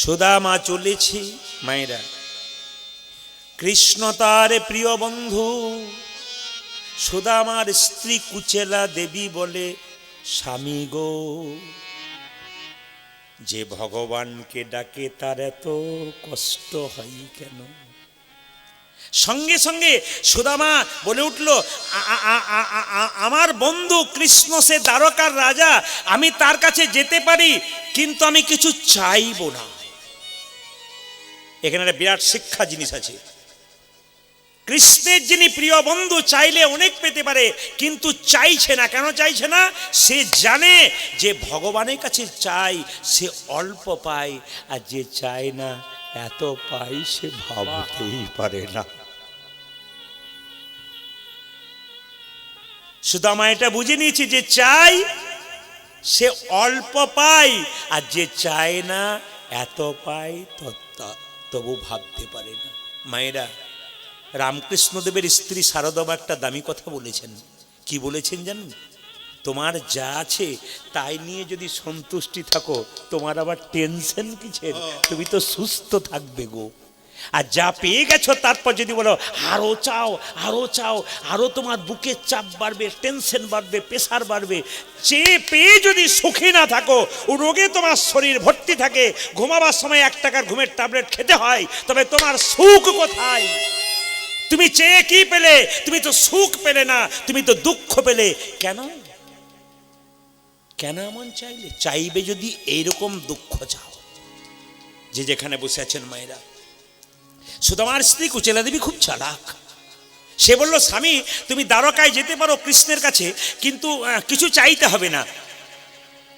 সুদামা চলেছি মায়েরা, কৃষ্ণ তার প্রিয় বন্ধু। সুদামার স্ত্রী কুচেলা দেবী বলে, স্বামী গো, যে ভগবানকে ডাকে তার এত কষ্ট হয় কেন? সঙ্গে সঙ্গে সুদামা বলে উঠল, আমার বন্ধু কৃষ্ণ সে দ্বারকার রাজা, আমি তার কাছে যেতে পারি, কিন্তু আমি কিছু চাইব না। এখানে একটা বিরাট শিক্ষা জিনিস আছে। কৃষ্ণের যিনি প্রিয় বন্ধু, চাইলে অনেক পেতে পারে, কিন্তু চাইছে না। কেন চাইছে না? সে জানে যে ভগবানের কাছে চাই সে অল্প পায়, আর যে চায় না এত পাই সে ভাবতেই পারে না। সুদামা এটা বুঝে নিয়েছি, যে চাই সে অল্প পায়, আর যে চায় না এত পায় তবু ভাবতে পারে না। মায়েরা, রামকৃষ্ণদেবের স্ত্রী শারদা একটা দামি কথা বলেছেন। কি বলেছেন জানেন? তোমার যা আছে তাই নিয়ে যদি সন্তুষ্টি থাকো, তোমার আবার টেনশন কিসের? তুমি তো সুস্থ থাকবে গো। আর যা পেয়ে গেছো তারপর যদি বলো আরো চাও, আরো চাও, আরো তোমার বুকের চাপ বাড়বে, টেনশন বাড়বে, প্রেশার বাড়বে। চেয়ে পেয়ে যদি সুখী না থাকো, রোগে তোমার শরীর ভর্তি থাকে, ঘুমাবার সময় 1 টাকার ঘুমের ট্যাবলেট খেতে হয়, তবে তোমার সুখ কোথায়? তুমি চেয়ে কি পেলে? তুমি তো সুখ পেলে না, তুমি তো দুঃখ পেলে। কেন? কেন এমন চাইলে? চাইবে যদি এইরকম দুঃখ চাও। যে যেখানে বসে আছেন মায়েরা, সুদামার স্ত্রী কুচেলা দেবী খুব চালাক। সে বলল, স্বামী তুমি দ্বারকায় যেতে পারো কৃষ্ণের কাছে, কিন্তু কিছু চাইতে হবে না।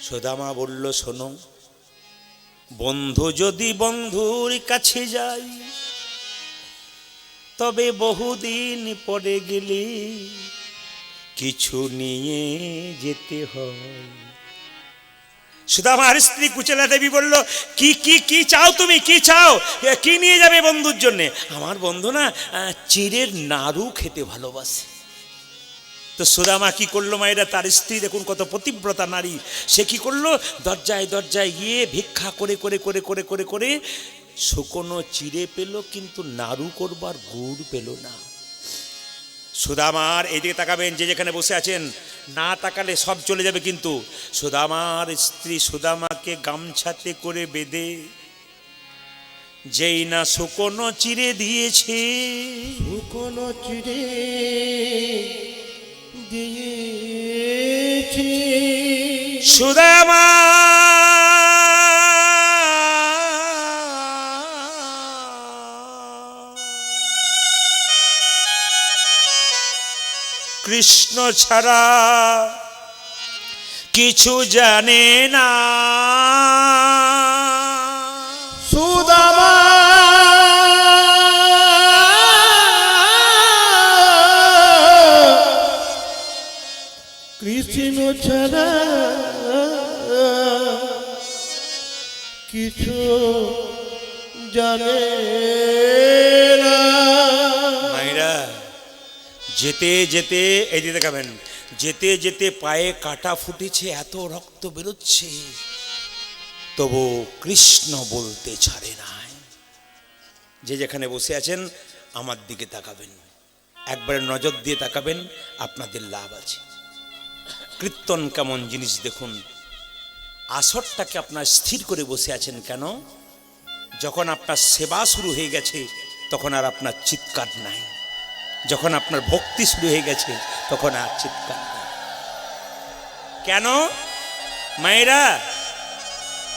সুদামা বলল, শোনো, বন্ধু যদি বন্ধুর কাছে যাই, তবে বহুদিন পরে গেলে কিছু নিয়ে যেতে হয়। সুদামার স্ত্রী কুচেলা দেবী বলল, কি কি কি চাও তুমি? কি চাও? কি নিয়ে যাবে বন্ধুর জন্য? আমার বন্ধু না চিড়ের নাড়ু খেতে ভালোবাসে। তো সুদামা কি করলো মায়েরা? তার স্ত্রী দেখুন কত পতিব্রতা নারী। সে কি করলো? দরজায় দরজায় গিয়ে ভিক্ষা করে করে করে করে করে করে শুকনো চিড়ে পেল, কিন্তু নাড়ু করবার গুড় পেল না। সুদামার এদিকে তাকাবেন, যে যেখানে বসে আছেন, না তাকালে সব চলে যাবে। কিন্তু সুদামার স্ত্রী সুদামাকে গামছাতে করে বেঁধে যেই না শুকনো চিড়ে দিয়েছে, শুকনো চিড়ে দিয়েছে, সুদামা কৃষ্ণ ছাড়া কিছু জানে না। সুদামা কৃষ্ণ ছাড়া কিছু জানে না। মায়েরা, যেতে যেতে এদিকে দেখাবেন, যেতে যেতে পায়ে কাটা ফুটেছে, এত রক্ত বেরোচ্ছে, তবু কৃষ্ণ বলতে ছাড়ে নাই। যে যেখানে বসে আছেন আমার দিকে তাকাবেন, একবারে নজর দিয়ে তাকাবেন, আপনাদের লাভ আছে। কীর্তন কেমন জিনিস দেখুন। আসরটাকে আপনার স্থির করে বসে আছেন কেন? যখন আপনার সেবা শুরু হয়ে গেছে তখন আর আপনার চিৎকার নাই। যখন আপনার ভক্তি শুরু হয়ে গেছে তখন আর চিৎকার নাই। কেন মায়েরা?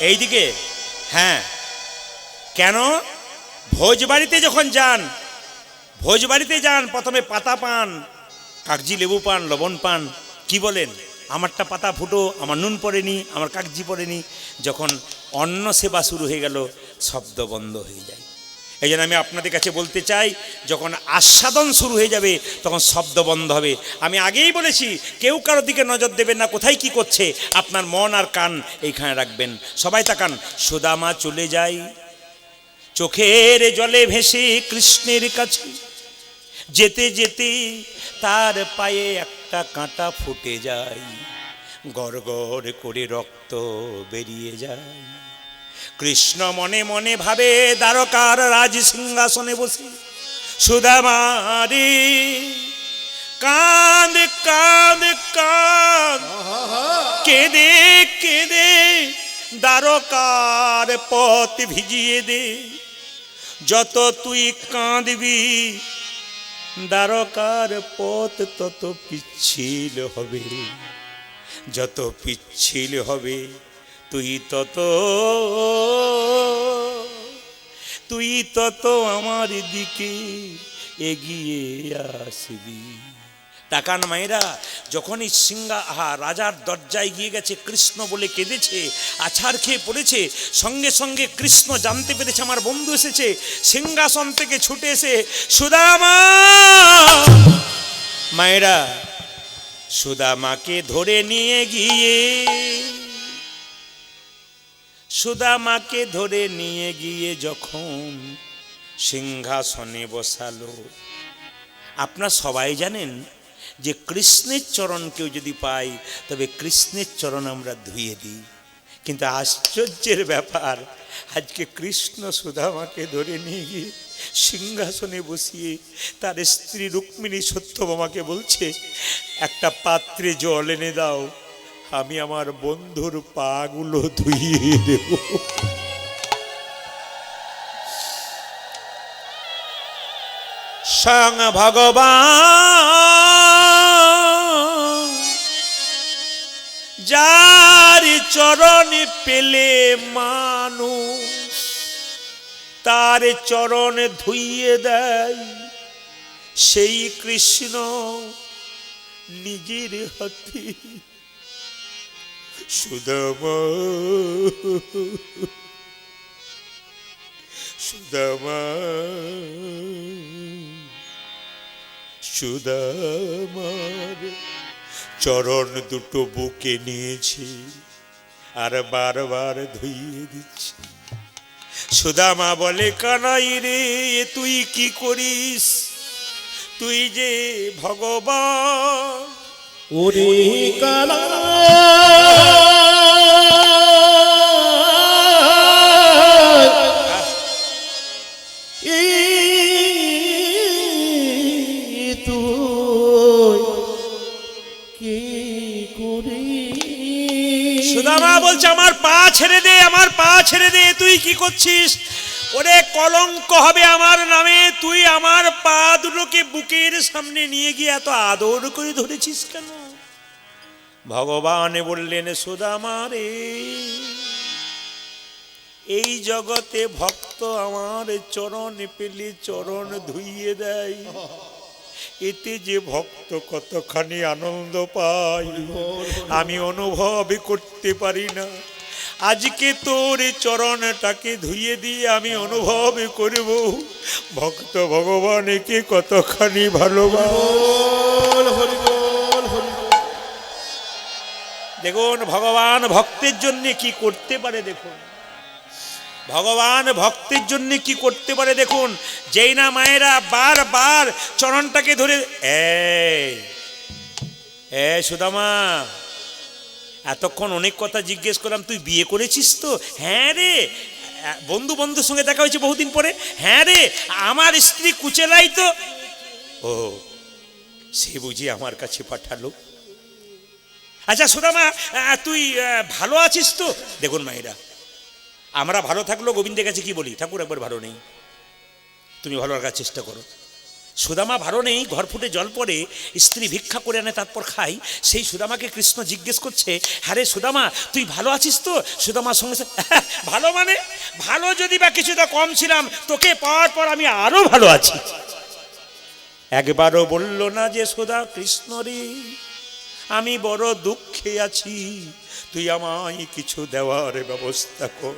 এইদিকে, হ্যাঁ, কেন? ভোজবাড়িতে যখন যান, ভোজবাড়িতে যান, প্রথমে পাতা পান, কাগজি লেবু পান, লবণ পান, কি বলেন? আমারটা পাতা ফুটো, আমার নুন পড়েনি, আমার কাগজি পড়েনি। যখন অন্ন সেবা শুরু হয়ে গেল, শব্দ বন্ধ হয়ে যায়। এই জন্য আমি আপনাদের কাছে বলতে চাই, যখন আস্বাদন শুরু হয়ে যাবে তখন শব্দ বন্ধ হবে। আমি আগেই বলেছি, কেউ কারোর দিকে নজর দেবেন না, কোথায় কি করছে, আপনার মন আর কান এইখানে রাখবেন। সবাই তাকান। সুদামা চলে যায় চোখের জলে ভেসে কৃষ্ণের কাছে। যেতে যেতে তার পায়ে একটা কাঁটা ফুটে যায়, গড় গড় করে রক্ত বেরিয়ে যায়। কৃষ্ণ মনে মনে ভাবে দ্বারকার রাজ সিংহাসনে বসে, সুদামারি কাঁদ কাঁদ কাঁদ, কেঁদে কেঁদে দ্বারকার পথ ভিজিয়ে দে। যত তুই কাঁদবি দ্বারকার পথ তত পিচ্ছিল হবে, যত পিচ্ছিল হবে তুই তত আমার দিকে এগিয়ে আসবি। তাকান মায়েরা, যখনই রাজার দরজায় গিয়ে গেছে, কৃষ্ণ বলে কেঁদেছে, আছাড় খেয়ে পড়েছে, সঙ্গে সঙ্গে কৃষ্ণ জানতে পেরেছে আমার বন্ধু এসেছে, সিংহাসন থেকে ছুটে এসে সুদামা, মায়েরা সুদামাকে ধরে নিয়ে গিয়ে, সুদামাকে ধরে নিয়ে গিয়ে যখন সিংহাসনে বসালো। আপনারা সবাই জানেন যে কৃষ্ণের চরণ কেউ যদি পাই তবে কৃষ্ণের চরণ আমরা ধুয়ে দিই, কিন্তু আশ্চর্যের ব্যাপার আজকে কৃষ্ণ সুদামাকে ধরে নিয়ে গিয়ে সিংহাসনে বসিয়ে তার স্ত্রী রুক্মিণী সত্যভামাকে বলছে, একটা পাত্রে জল এনে দাও, আমি আমার বন্ধুর পাগুলো ধুইয়ে দেব। স্বয়ং ভগবান যার চরণ পেলে মানুষ তার চরণ ধুইয়ে দেয়, সেই কৃষ্ণ নিজের হাতে সুদামা সুদামা সুদামার চরণ দুটো বুকে নিয়েছি আর বারবার ধুইয়ে দিচ্ছি। সুদামা বলে, কানাই রে তুই কি করিস, তুই যে ভগবান। ওরে কালা সুদামা বলছে, আমার পা ছেড়ে দে, আমার পা ছেড়ে দে, তুই কি করছিস? ওরে কলঙ্ক হবে আমার নামে, তুই আমার পা দুটোকে বুকের সামনে নিয়ে গিয়ে এত আদর করে ধরেছিস কেন? ভগবান বললেন, সুদামা রে, এই জগতে ভক্ত আমার চরণ পেলে চরণ ধুইয়ে দেয়, এতে যে ভক্ত কতখানি আনন্দ পায় আমি অনুভব করতে পারি না। আজকে তোর চরণটাকে ধুইয়ে দিয়ে আমি অনুভব করব ভক্ত ভগবানকে কতখানি ভালোবাসে। দেখুন ভগবান ভক্তের জন্য কি করতে পারে, দেখুন ভগবান ভক্তের জন্য কি করতে পারে। দেখুন, যেই না মায়েরা বারবার চরণটাকে ধরে, সুদামা, এতক্ষণ অনেক কথা জিজ্ঞেস করলাম, তুই বিয়ে করেছিস তো? হ্যাঁ রে। বন্ধুর সঙ্গে দেখা হয়েছে বহুদিন পরে। হ্যাঁ রে, আমার স্ত্রী কুচেলাই তো। ও, সে বুঝি আমার কাছে পাঠালো। আচ্ছা সুদামা, তুই ভালো আছিস তো? দেখুন মায়েরা, আমরা ভালো থাকলেও গোবিন্দের কাছে কি বলি, ঠাকুর একবার ভালো নেই, তুমি ভালো রাখার চেষ্টা করো। সুদামা ভালো নেই, ঘর ফুটে জল পড়ে, স্ত্রী ভিক্ষা করে আনে তারপর খাই। সেই সুদামাকে কৃষ্ণ জিজ্ঞেস করছে, হ্যাঁ রে সুদামা, তুই ভালো আছিস তো? সুদামার সঙ্গে ভালো মানে ভালো যদি বা কিছুটা কম ছিলাম, তোকে পাওয়ার পর আমি আরো ভালো আছি। একবারও বলল না যে সুদা কৃষ্ণ রে, আমি বড় দুঃখে আছি, তুই আমায় কিছু দেওয়ার ব্যবস্থা কর।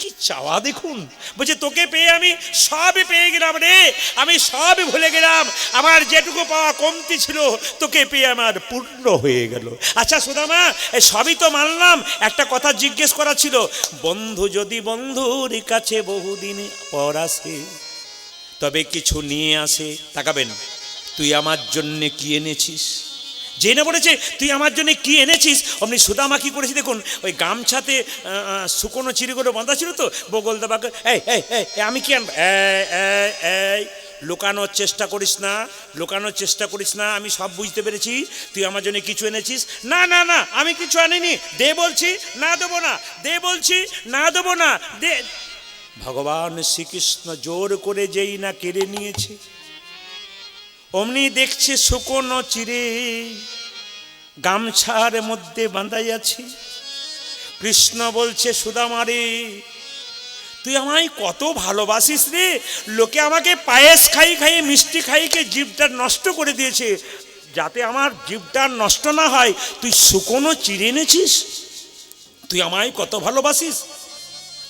কি চাওয়া দেখুন, বলছে তোকে পেয়ে আমি সবই পেয়ে গেলাম রে, আমি সবই ভুলে গেলাম, আমার যেটুকু পাওয়া কমতি ছিল তোকে পেয়ে আমার পূর্ণ হয়ে গেল। আচ্ছা সুদামা, সবই তো মানলাম, একটা কথা জিজ্ঞেস করা ছিল, বন্ধু যদি বন্ধুর কাছে বহুদিন পর আসে তবে কিছু নিয়ে আসে, তাকাবেন, তুই আমার জন্যে কি এনেছিস? জেনে বলেছে তুই আমার জন্য কি এনেছিস। অমনি সুদামা কি করেছি দেখুন, ওই গামছাতে শুকনো চিড়েগুলো বাঁধা ছিল তো, বগল দাবাকে এই এই এই আমি কি আনবো, এই লুকানোর চেষ্টা করিস না, লুকানোর চেষ্টা করিস না, আমি সব বুঝতে পেরেছি তুই আমার জন্য কিছু এনেছিস। না না না আমি কিছু আনিনি, দে বলছি না দেবো না, দে বলছি না দেবো না, দে। ভগবান শ্রীকৃষ্ণ জোর করে যেই না কেড়ে নিয়েছে, অমনি দেখছে শুকনো চিড়ে গামছার মধ্যে বাঁধাই আছে। কৃষ্ণ বলছে সুদামা রে, তুই আমায় কত ভালোবাসিস রে, লোকে আমাকে পায়েস খাই খাইয়ে মিষ্টি খাইকে জীবটা নষ্ট করে দিয়েছে, যাতে আমার জীবটা নষ্ট না হয় তুই শুকনো চিড়ে এনেছিস। তুই আমায় কত ভালোবাসিস,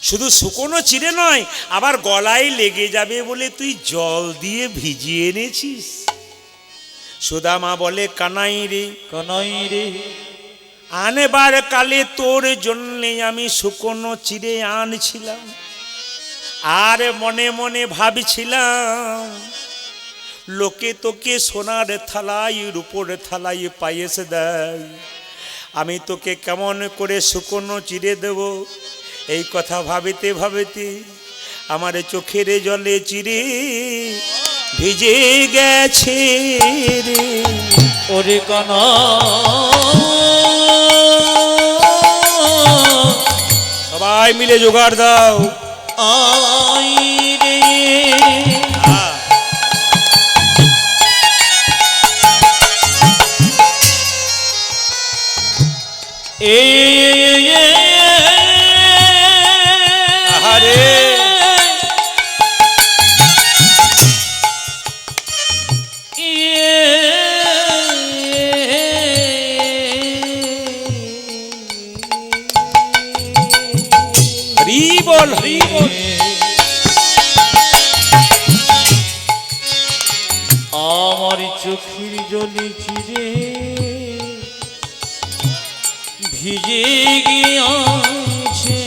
শুধু শুকনো চিড়ে নয় আবার গলায় লেগে যাবে বলে তুই জল দিয়ে ভিজিয়ে এনেছিস। সুদামা বলে কানাই রে, কানাই রে, আনেবার কালে তোর জন্যে আমি শুকনো চিড়ে আনছিলাম, আর মনে মনে ভাবছিলাম লোকে তোকে সোনার থালাই রূপোর থালাই পায়েস দেয়, আমি তোকে কেমন করে শুকনো চিড়ে দেব। এই কথা ভাবিতে ভাবিতে আমার চোখের জলে চিড়ে ভিজে গেছে রে। ওরে কানা সবাই মিলে জোগাড় দাও। আই রে, আহারে হরি বল হরি বল। আমার চোখের জলে চিরে ভিজে গিয়েছে,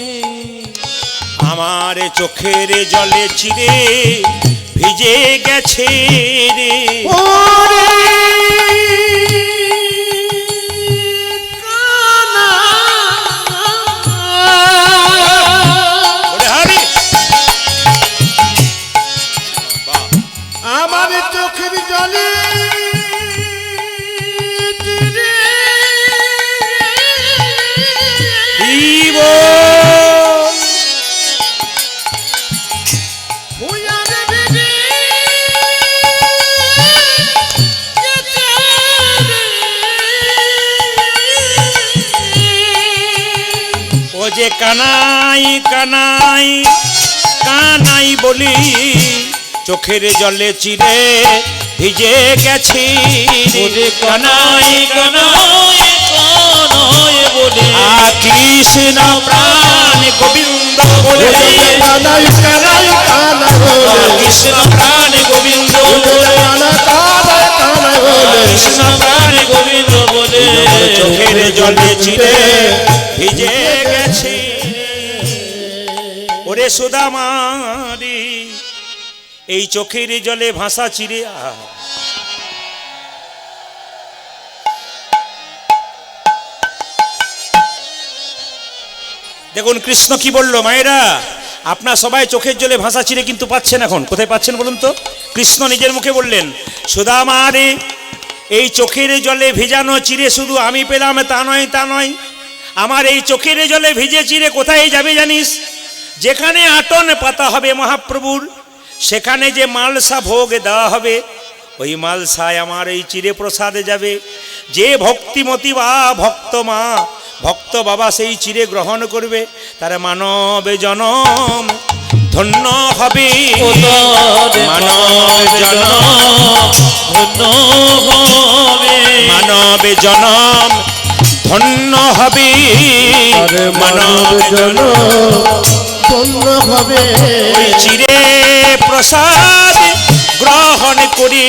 আমার চোখের জলে চিরে ভিজে গেছে রে। আমার চোখের জলে ও যে কানাই কানাই কানাই বলি চোখের জলে চিরে ভিজে গেছি ওরে কানাই কানাই কানাই বলে কৃষ্ণ প্রাণ গোবিন্দ বলে, কানাই কানাই কানাই বলে কৃষ্ণ প্রাণ গোবিন্দ কৃষ্ণ প্রাণ গোবিন্দ বলে চোখের জলে চিরে ভিজে গেছি। ওরে সুদামা রে, এই চোখের জলে ভাষা চিরে দেখুন কৃষ্ণ কি বললো, মায়েরা আপনার সবাই চোখের জলে ভাষা চিরে কিন্তু পাচ্ছেন, এখন কোথায় পাচ্ছেন বলুন তো। কৃষ্ণ নিজের মুখে বললেন সুদামা রে, এই চোখের জলে ভিজানো চিরে শুধু আমি পেলাম তা নয়, তা নয়, আমার এই চোখের জলে ভিজে চিরে কোথায় যাবে জানিস? যেখানে আটন পাতা হবে মহাপ্রভুর, সেখানে যে মালসা ভোগ দেওয়া হবে, ওই মালসায় আমার এই চিরে প্রসাদে যাবে। যে ভক্তিমতী বা ভক্ত মা ভক্ত বাবা সেই চিরে গ্রহণ করবে, তার মানব জনম ধন্য হবে, মানব জনম ধন্য হবে, মানব জনম ধন্য হবে, মানব জনম ধন্য হবে। ওই চিরে প্রসাদ গ্রহণ করি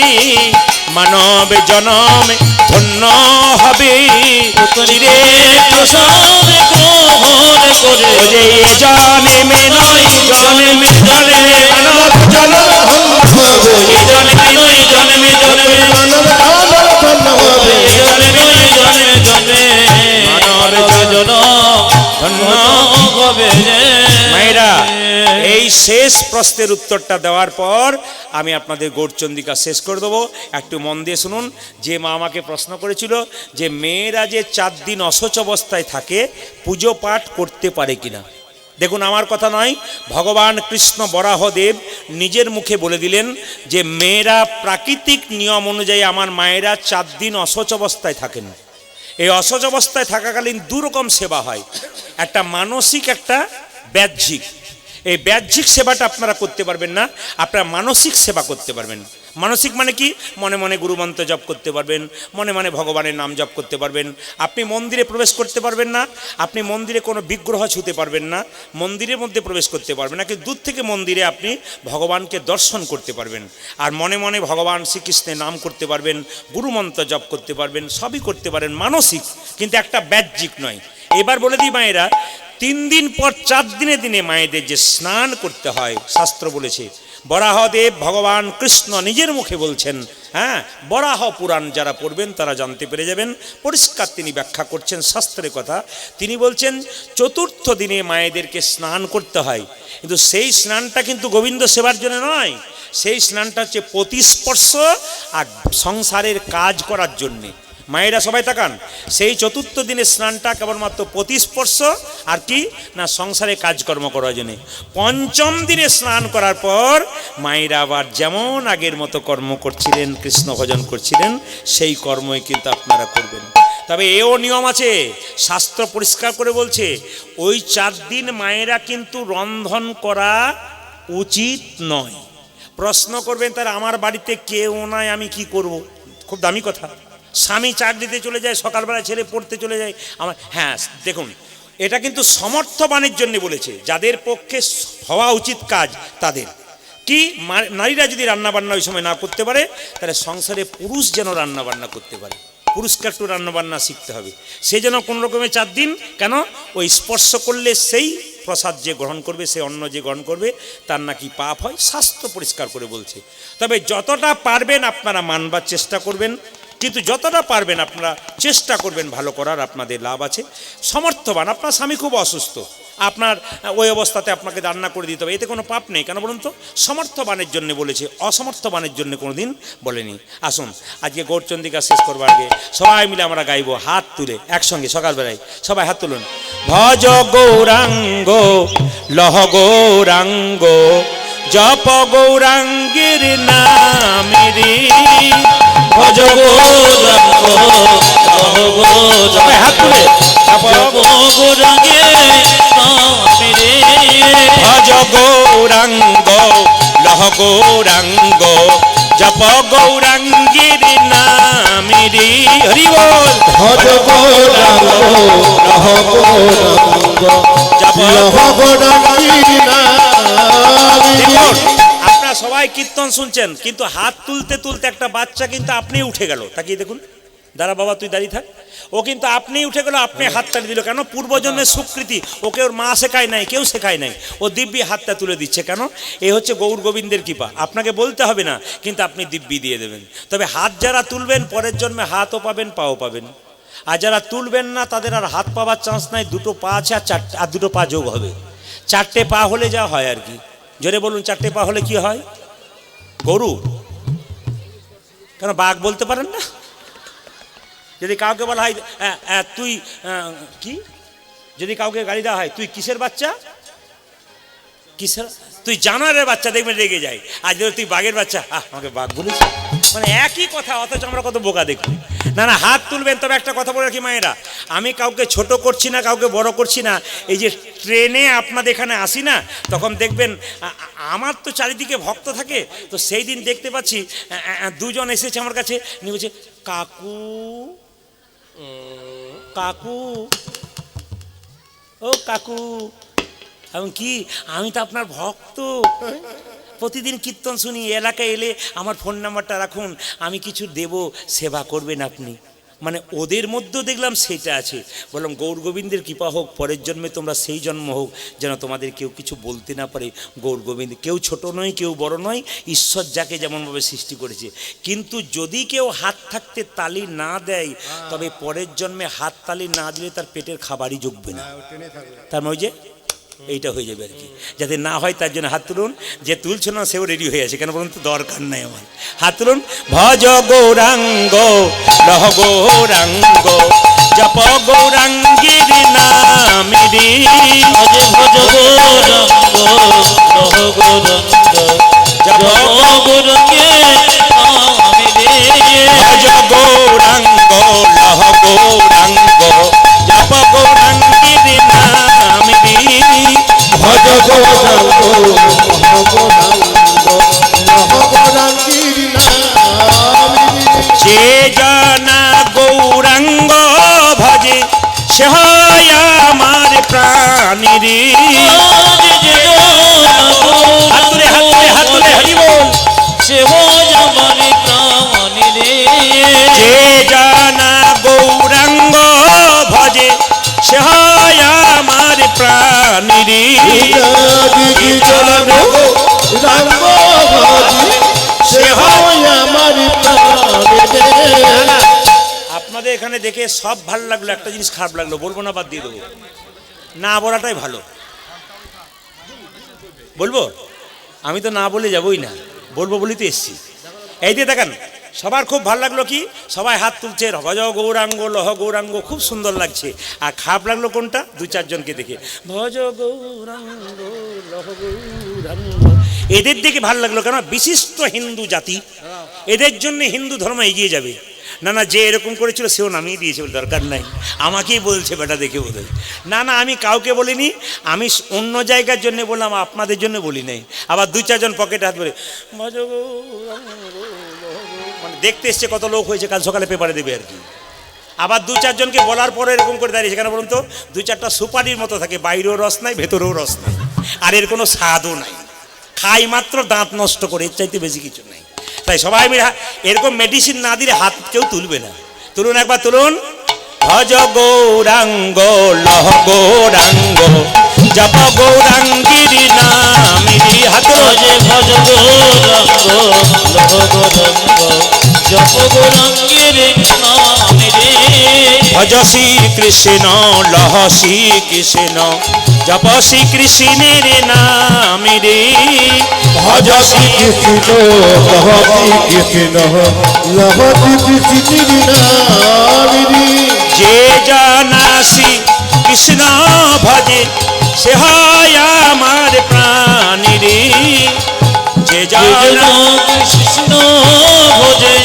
মানব জনম ধন্য হবে। চিরে প্রসাদ গ্রহণ করে যে জন্মে নয় জন্মে জন্মে মানব জনম হবে, জন্মে নয় জন্মে জন্মে মানব ধন্য হবে, জন্মে শেষ প্রশ্নের উত্তরটা দেওয়ার পর আমি আপনাদের গৌরচন্দ্রিকা শেষ করে দেবো। একটু মন দিয়ে শুনুন। যে মা আমাকে প্রশ্ন করেছিল যে মেয়েরা যে 4 দিন অশৌচ অবস্থায় থাকে পুজো পাঠ করতে পারে কিনা, দেখুন আমার কথা নয়, ভগবান কৃষ্ণ বরাহদেব নিজের মুখে বলে দিলেন যে মেয়েরা প্রাকৃতিক নিয়ম অনুযায়ী আমার মায়েরা 4 দিন অশৌচ অবস্থায় থাকেন। এই অশৌচ অবস্থায় থাকাকালীন 2 রকম সেবা হয়, একটা মানসিক, একটা বাহ্যিক। এই বাহ্যিক সেবাটা আপনারা করতে পারবেন না, আপনারা মানসিক সেবা করতে পারবেন। মানসিক মানে কি? মনে মনে গুরুমন্ত্র জপ করতে পারবেন, মনে মনে ভগবানের নাম জপ করতে পারবেন। আপনি মন্দিরে প্রবেশ করতে পারবেন না, আপনি মন্দিরে কোনো বিগ্রহ ছুঁতে পারবেন না, মন্দিরের মধ্যে প্রবেশ করতে পারবেন না, কিন্তু দূর থেকে মন্দিরে আপনি ভগবানকে দর্শন করতে পারবেন। আর মনে মনে ভগবান শ্রীকৃষ্ণের নাম করতে পারবেন, গুরুমন্ত্র জপ করতে পারবেন, সবই করতে পারেন মানসিক, কিন্তু একটা বাহ্যিক নয়। এবার বলে দিই মায়েরা, 3 দিন পর 4 দিনে দিনে মায়েদের যে স্নান করতে হয়, শাস্ত্র বলেছে। বরাহদেব ভগবান কৃষ্ণ নিজের মুখে বলছেন, হ্যাঁ, বরাহ পুরাণ যারা পড়বেন তারা জানতে পেরে যাবেন, পরিষ্কার তিনি ব্যাখ্যা করছেন শাস্ত্রের কথা। তিনি বলছেন 4র্থ দিনে মায়েদেরকে স্নান করতে হয়, কিন্তু সেই স্নানটা কিন্তু গোবিন্দ সেবার জন্য নয়, সেই স্নানটা হচ্ছে প্রতিস্পর্শ আর সংসারের কাজ করার জন্যে। মায়েরা সবাই তাকান, সেই 4র্থ দিনের স্নানটা কেবলমাত্র প্রতিস্পর্শ আর কি না সংসারে কাজকর্ম করার জন্যে। 5ম দিনে স্নান করার পর মায়েরা আবার যেমন আগের মতো কর্ম করছিলেন, কৃষ্ণ ভজন করছিলেন, সেই কর্মই কিন্তু আপনারা করবেন। তবে এও নিয়ম আছে, শাস্ত্র পরিষ্কার করে বলছে ওই 4 দিন মায়েরা কিন্তু রন্ধন করা উচিত নয়। প্রশ্ন করবেন, তার আমার বাড়িতে কেউ নাই, আমি কি করব? খুব দামি কথা। স্বামী চাকরিতে চলে যায়, সকালবেলা ছেলে পড়তে চলে যায়, আমার, হ্যাঁ দেখুন, এটা কিন্তু সমর্থবানের জন্য বলেছে, যাদের পক্ষে হওয়া উচিত কাজ তাদের। কি নারীরা যদি রান্নাবান্না ওই সময় না করতে পারে, তাহলে সংসারে পুরুষ যেন রান্নাবান্না করতে পারে, পুরুষকে একটু রান্নাবান্না শিখতে হবে। সে যেন কোনো রকমের 4 দিন, কেন ওই স্পর্শ করলে সেই প্রসাদ যে গ্রহণ করবে, সে অন্ন যে গ্রহণ করবে, তার নাকি পাপ হয়, শাস্ত্র পরিষ্কার করে বলছে। তবে যতটা পারবেন আপনারা মানবার চেষ্টা করবেন, কিন্তু যতটা পারবেন আপনারা চেষ্টা করবেন ভালো করার, আপনাদের লাভ আছে। সমর্থবান, আপনার স্বামী খুব অসুস্থ, আপনার ওই অবস্থাতে আপনাকে রান্না করে দিতে হবে, এতে কোনো পাপ নেই। কেন বলুন তো? সমর্থবানের জন্য বলেছে, অসমর্থবানের জন্য কোনো দিন বলেনি। আসুন আজকে গৌরচন্দ্রিকা শেষ করবার আগে সবাই মিলে আমরা গাইবো হাত তুলে একসঙ্গে, সকালবেলায় সবাই হাত তুলুন। ভজ গৌরাঙ্গ লহ গৌরাঙ্গ জপ গৌরাঙ্গের নামে রে, ভজ গৌরাঙ্গ সবাই হাত তুলে গৌরাঙ্গে নামে রে, ভজ গৌরাঙ্গ লহ গৌরাঙ্গ জপ গৌরাঙ্গের নামে রে। হরি বল। ভজ গৌরাঙ্গ লহ গৌরাঙ্গ জপ লহ গৌরাঙ্গের নামে রে। আপনারা সবাই কীর্তন শুনছেন, কিন্তু হাত তুলতে তুলতে একটা বাচ্চা কিন্তু আপনি উঠে গেল, তাকিয়ে দেখুন, দাঁড়া বাবা তুই দাঁড়িয়ে থাক, ও কিন্তু আপনি উঠে গেল, আপনি হাততালি দিল। কেন? পূর্বজন্মের স্বীকৃতি, ওকে ওর মা শেখায় নাই, কেউ শেখায় নাই, ও দিব্যি হাতটা তুলে দিচ্ছে। কেন? এ হচ্ছে গৌর গোবিন্দের কৃপা, আপনাকে বলতে হবে না, কিন্তু আপনি দিব্যি দিয়ে দেবেন। তবে হাত যারা তুলবেন পরের জন্মে হাতও পাবেন, পাও পাবেন। আর যারা তুলবেন না তাদের আর হাত পাওয়ার চান্স নাই, 2 পা আছে, আর 2 পা যোগ হবে, 4টে পা হলে যা হয় আর কি। জোরে বলুন, 4টে পা হলে কি হয়? গরু। কেন বাঘ বলতে পারেন না? যদি কাউকে বলা হয় তুই কি, যদি কাউকে গালি দেওয়া হয় তুই কিসের বাচ্চা, কিসের, তুই জানোয়ারের বাচ্চা, দেখবেন রেগে যায়। আর যদি তুই বাঘের বাচ্চা, আমাকে বাঘ বলেছে, মানে একই কথা, অথচ আমরা কত বোকা দেখি। না না, হাত তুলবেন। তবে একটা কথা বলে রাখি মায়েরা, আমি কাউকে ছোট করছি না, কাউকে বড় করছি না। এই যে ট্রেনে আপনাদের এখানে আসি না, তখন দেখবেন আমার তো চারিদিকে ভক্ত থাকে, তো সেই দিন দেখতে পাচ্ছি 2 জন এসেছে আমার কাছে, নিয়ে বলছে কাকু কাকু, ও কাকু। এবং কি, আমি তো আপনার ভক্ত, প্রতিদিন কীর্তন শুনি, এলাকায় এলে আমার ফোন নাম্বারটা রাখুন, আমি কিছু দেব, সেবা করবেন আপনি। মানে ওদের মধ্যেও দেখলাম সেটা আছে। বললাম গৌর গোবিন্দের কৃপা হোক, পরের জন্মে তোমরা সেই জন্ম হোক যেন তোমাদের কেউ কিছু বলতে না পারে। গৌর গোবিন্দ, কেউ ছোট নয়, কেউ বড় নয়, ঈশ্বর যাকে যেমনভাবে সৃষ্টি করেছে। কিন্তু যদি কেউ হাত থাকতে তালি না দেয়, তবে পরের জন্মে হাত তালি না দিলে তার পেটের খাবারই জুটবে না। তার মানে ওই যে এইটা হয়ে যাবে আর কি। যাতে না হয় তার জন্য হাত তুলুন, যে তুলছে না সেও রেডি হয়ে আছে, কেন বলুন তো, দরকার নাই আমার। হাত তুলুন। ভজ গৌরাঙ্গ লহ গৌরাঙ্গ জপ গৌরাঙ্গীর নামেরি। ভজ ভজ গৌরাঙ্গ লহ গৌরাঙ্গ জপ গৌরাঙ্গে নামেরে। ভজ গৌরাঙ্গ লহ গৌরাঙ্গ জপ গৌরাঙ্গীর নামেরি। ভজ গৌরাঙ্গ লহ গৌরাঙ্গ লহ গৌরাঙ্গীর নামেরে। যে জনা গৌরাঙ্গ ভজে সে হয় আমার প্রাণীরে। হাত তুলে হাত তুলে হাত তুলে হরি বল। সে হয় আমার প্রাণীরে। যে জনা গৌরাঙ্গ ভজে সে হয় আমার প্রাণীরে। রাঙ্গ ভজি সে হয় আমার প্রাণীরে। আপনাদের এখানে দেখে সব ভালো লাগলো, একটা জিনিস খারাপ লাগলো, বলবো না, বাদ দিয়ে দেবো। না বলাটাই ভালো। বলবো? আমি তো না বলে যাবই না, বলবো বলেই তো এসছি। এই দিয়ে দেখেন, সবার খুব ভালো লাগলো কি, সবাই হাত তুলছে, ভজ গৌরাঙ্গ লহ গৌরাঙ্গ, খুব সুন্দর লাগছে। আর খারাপ লাগলো কোনটা? দু চারজনকে দেখে, ভজ গৌরাঙ্গ লহ গৌরাঙ্গ। এদের দেখে ভালো লাগলো কেন? বিশিষ্ট হিন্দু জাতি, এদের জন্য হিন্দু ধর্ম এগিয়ে যাবে। না না, যে এরকম করেছিল সেও নামিয়ে দিয়েছে, বলে দরকার নাই, আমাকেই বলছে বেটা দেখে বোধ হয়। না না, আমি কাউকে বলিনি, আমি অন্য জায়গার জন্য বললাম, আপনাদের জন্য বলি নাই। আবার দু চারজন পকেটে হাত বলে ভজ গৌরাঙ্গ, মানে দেখতে এসছে কত লোক হয়েছে, কাল সকালে পেপারে দেবে আর কি। আবার দু চারজনকে বলার পরে এরকম করে দাঁড়িয়েছে কেন বলুন তো? দু চারটা সুপারির মতো থাকে, বাইরেও রস নাই, ভেতরেও রস নাই, আর এর কোনো স্বাদও নাই, খাই মাত্র দাঁত নষ্ট করে, এর চাইতে বেশি কিছু নাই। তাই সবাই মিলে এরকম মেডিসিন না দিলে হাত কেউ তুলবে না। তুলুন, একবার তুলুন। ভজ গৌরাঙ্গ লহ গৌরাঙ্গ জপ গৌরাঙ্গীর নামেরি। হাত ভজ গৌরাঙ্গ লহ গৌরাঙ্গ জপ গৌরাঙ্গের নামেরে। ভজ শ্রী কৃষ্ণ লহ শ্রী কৃষ্ণ জপ শ্রী কৃষ্ণের নামেরি। ভজ শ্রী কৃষ্ণ লহ শ্রী কৃষ্ণ লহ শ্রী কৃষ্ণের নামেরে। যে জানা শ্রী কৃষ্ণ ভজে সে হয় আমার প্রাণীরে। যে জানা কৃষ্ণ ভজে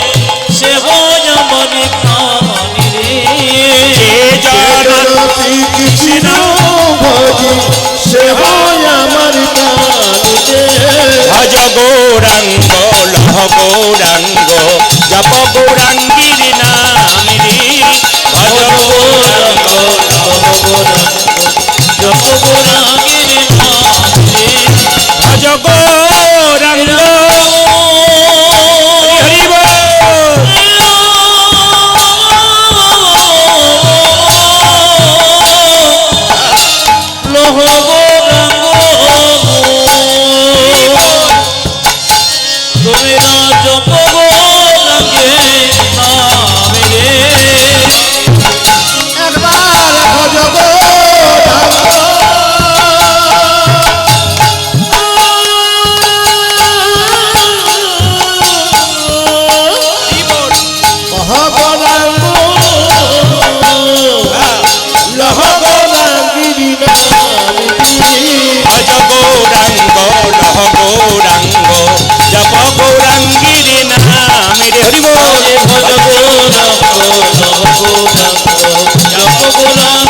সে হয় আমার প্রাণীরে। যে জানা শ্রী কৃষ্ণ ভজে সে হয় আমার প্রাণীরে। ভজ গৌরাঙ্গ লহ গৌরাঙ্গ জপ গৌরাঙ্গীর নামেরি। ভজ গৌরাঙ্গ লহ গৌরাঙ্গ জপ গৌরাঙ্গের নামেরে। ভজ গৌরাঙ্গ হরি বল। লহ গৌরাঙ্গ তোমরা জপ গৌরাঙ্গের নামেরে। একবার ভজ গৌরাঙ্গ মহাগৌরাঙ্গ লহ গৌরাঙ্গীর নামেরে। ভজ গৌরাঙ্গ লহ গৌরাঙ্গ জপ গৌরাঙ্গীর নামেরি। হরি বল। ভজ গৌরাঙ্গ লহ গৌরাঙ্গ জপ গৌরাঙ্গ